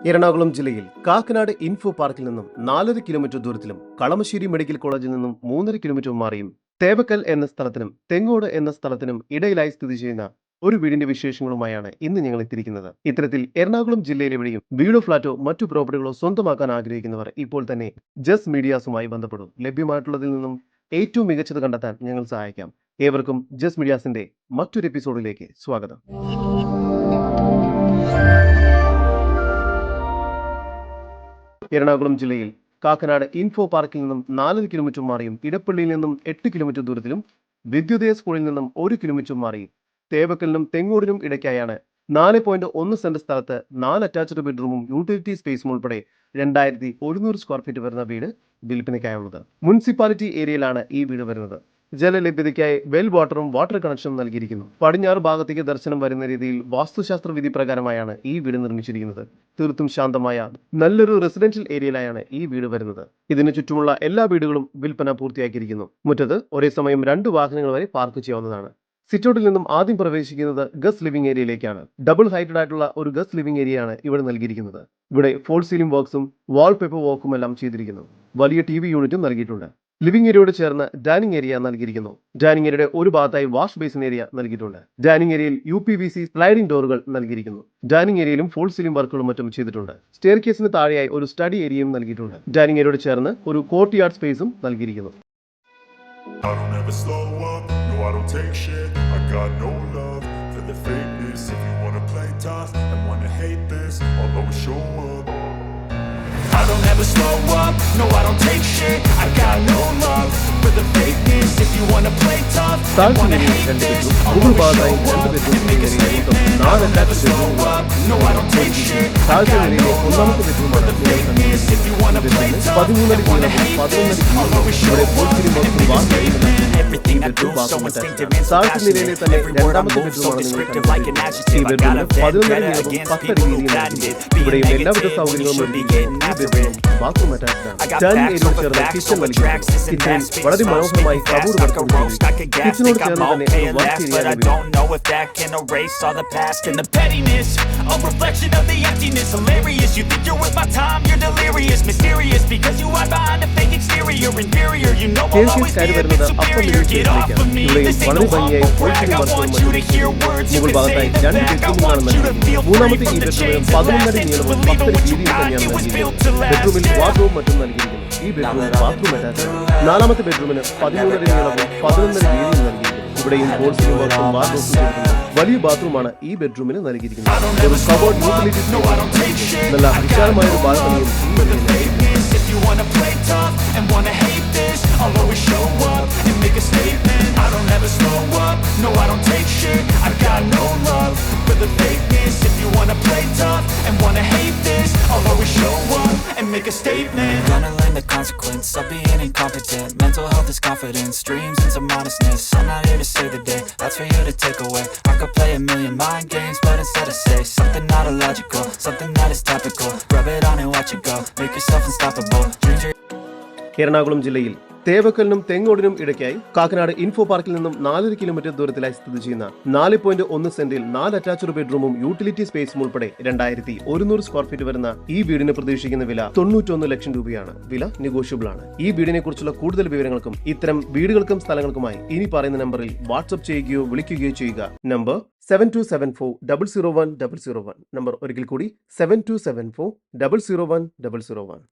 എറണാകുളം ജില്ലയിൽ കാക്കനാട് ഇൻഫോ പാർക്കിൽ നിന്നും 4.5 കിലോമീറ്റർ ദൂരത്തിലും കളമശ്ശേരി മെഡിക്കൽ കോളേജിൽ നിന്നും 3.5 കിലോമീറ്റർ മാറിയും തേവക്കൽ എന്ന സ്ഥലത്തിനും തെങ്ങോട് എന്ന സ്ഥലത്തിനും ഇടയിലായി സ്ഥിതി ചെയ്യുന്ന ഒരു വീടിന്റെ വിശേഷങ്ങളുമായാണ് ഇന്ന് ഞങ്ങൾ എത്തിയിരിക്കുന്നത്. ഇത്തരത്തിൽ എറണാകുളം ജില്ലയിലെവിടെയും വീടോ ഫ്ളാറ്റോ മറ്റു പ്രോപ്പർട്ടികളോ സ്വന്തമാക്കാൻ ആഗ്രഹിക്കുന്നവർ ഇപ്പോൾ തന്നെ ജസ് മീഡിയാസുമായി ബന്ധപ്പെടും. ലഭ്യമായിട്ടുള്ളതിൽ നിന്നും ഏറ്റവും മികച്ചത് കണ്ടെത്താൻ ഞങ്ങൾ സഹായിക്കാം. ഏവർക്കും ജസ് മീഡിയാസിന്റെ മറ്റൊരു എപ്പിസോഡിലേക്ക് സ്വാഗതം. എറണാകുളം ജില്ലയിൽ കാക്കനാട് ഇൻഫോ പാർക്കിൽ നിന്നും 4 കിലോമീറ്റർ മാറിയും ഇടപ്പള്ളിയിൽ നിന്നും 8 കിലോമീറ്റർ ദൂരത്തിലും വിദ്യുതയ സ്കൂളിൽ നിന്നും 1 കിലോമീറ്റർ മാറിയും തേവക്കലിനും തെങ്ങോടിനും ഇടയ്ക്കായാണ് 4.1 സെന്റ് സ്ഥലത്ത് 4 അറ്റാച്ച്ഡ് ബെഡ്റൂമും യൂട്ടിലിറ്റി സ്പേസും ഉൾപ്പെടെ 2100 സ്ക്വയർ ഫീറ്റ് വരുന്ന വീട് വിൽപ്പനയ്ക്കായുള്ളത്. മുനിസിപ്പാലിറ്റി ഏരിയയിലാണ് ഈ വീട് വരുന്നത്. ജലലഭ്യതയ്ക്കായി വെൽ വാട്ടറും വാട്ടർ കണക്ഷനും നൽകിയിരിക്കുന്നു. പടിഞ്ഞാറ് ഭാഗത്തേക്ക് ദർശനം വരുന്ന രീതിയിൽ വാസ്തുശാസ്ത്ര വിധി പ്രകാരമായാണ് ഈ വീട് നിർമ്മിച്ചിരിക്കുന്നത്. തീർത്തും ശാന്തമായ നല്ലൊരു റെസിഡൻഷ്യൽ ഏരിയയിലാണ് ഈ വീട് വരുന്നത്. ഇതിനു ചുറ്റുമുള്ള എല്ലാ വീടുകളും വിൽപ്പന പൂർത്തിയാക്കിയിരിക്കുന്നു. മുറ്റത്ത് ഒരേ സമയം 2 വാഹനങ്ങൾ വരെ പാർക്ക് ചെയ്യാവുന്നതാണ്. സിറ്റൗട്ടിൽ നിന്നും ആദ്യം പ്രവേശിക്കുന്നത് ഗസ്റ്റ് ലിവിംഗ് ഏരിയയിലേക്കാണ്. ഡബിൾ ഹൈറ്റഡ് ആയിട്ടുള്ള ഒരു ഗസ്റ്റ് ലിവിംഗ് ഏരിയയാണ് ഇവിടെ നൽകിയിരിക്കുന്നത്. ഇവിടെ ഫോൾ സീലിംഗ് വർക്ക്സും വാൾ പേപ്പർ വർക്കും എല്ലാം ചെയ്തിരിക്കുന്നു. വലിയ TV യൂണിറ്റും നൽകിയിട്ടുണ്ട്. ലിവിംഗ് ഏരിയയോട് ചേർന്ന് ഡൈനിങ് ഏരിയ നൽകിയിരിക്കുന്നു. ഡൈനിങ് ഏരിയയുടെ ഒരു ഭാഗത്തായി വാഷ് ബേസിൻ ഏരിയ നൽകിയിട്ടുണ്ട്. ഡൈനിങ് ഏരിയയിൽ UPVC സ്ലൈഡിംഗ് ഡോറുകൾ നൽകിയിരിക്കുന്നു. ഡൈനിങ് ഏരിയയിലും ഫോൾ സീലിംഗ് വർക്കുകളും മറ്റും ചെയ്തിട്ടുണ്ട്. സ്റ്റെയർ കേസിന് താഴെയായി ഒരു സ്റ്റഡി ഏരിയയും നൽകിയിട്ടുണ്ട്. ഡൈനിങ് ഏരിയയോട് ചേർന്ന് ഒരു കോർട്ട് യാർഡ് സ്പേസും നൽകിയിരിക്കുന്നു. I don't ever slow up, no I don't take shit. I got no love for the fakeness. If you wanna play tough and wanna hate this, I'll always show up and make a statement. I don't ever slow up, no I don't take shit. I got no love for the fakeness. If you wanna play tough and wanna hate this, I'll always show up and make a statement. Everything I do so instinctive and so passionate. Every word I move so descriptive like an adjective. I got a vendetta against people who patented being negative when you should be getting after it. I got facts over facts over tracks. Isn't that spit spit fast like a roast? I could gas, think I'm okay at last, but I don't know if that can erase all the past and the pettiness. A reflection of the emptiness. Hilarious, you think you're worth my time, you're delirious. Mysterious because you hide behind a fake exterior. Inferior, you know I'll always be a bit superior. Get off of me, this ain't no humble brag. I want you to hear words, you can say them back. I want you to feel free from the chains that last and to believe in what you got. It was built to last. ബെഡ്റൂമിൽ വാർഡ്രോബും മറ്റും നൽകിയിരിക്കുന്നു. ഈ ബെഡ്റൂമിൽ bathroom attach. 4ാമത്തെ ബെഡ്റൂമിന് 13.5 നീളവും 11.5 വീതിയും നൽകിയിരിക്കുന്നു. ഇവിടെയും fall ceiling വർക്കും വാർഡ്രോബും ചെയ്തിരിക്കുന്നു. വലിയ ബാത്റൂമാണ് ഈ ബെഡ്റൂമിന് നൽകിയിരിക്കുന്നത്. ഒരു കബോർഡ് യൂട്ടിലിറ്റി നല്ല വിശാലമായ ഒരു ബാൽക്കണിയും make a statement. Gonna learn the consequence of being incompetent. Mental health is confidence, dreams and some honestness. I'm not here to save the day, that's for you to take away. I could play a million mind games, but instead I say something not illogical, something that is topical. Rub it on and watch it go, make yourself unstoppable. Dreams are... Ernakulam ജില്ലയിൽ തേവക്കലിനും തെങ്ങോടിനും ഇടയ്ക്കായി Kakkanad info പാർക്കിൽ നിന്നും 4 kilometre ദൂരത്തിലായി സ്ഥിതി ചെയ്യുന്ന 4.1 സെന്റിൽ 4 attached ബെഡ്റൂമും utility സ്പേസും ഉൾപ്പെടെ 2100 square feet വരുന്ന ഈ വീടിന് പ്രതീക്ഷിക്കുന്ന വില 91 ലക്ഷം രൂപയാണ്. വില നെഗോഷ്യബിൾ ആണ്. ഈ വീടിനെ കുറിച്ചുള്ള കൂടുതൽ വിവരങ്ങൾക്കും ഇത്തരം വീടുകൾക്കും സ്ഥലങ്ങൾക്കുമായി ഇനി പറയുന്ന നമ്പറിൽ വാട്സ്ആപ്പ് ചെയ്യുകയോ വിളിക്കുകയോ ചെയ്യുക. നമ്പർ 7274 001 001. നമ്പർ ഒരിക്കൽ കൂടി 7274 001 001.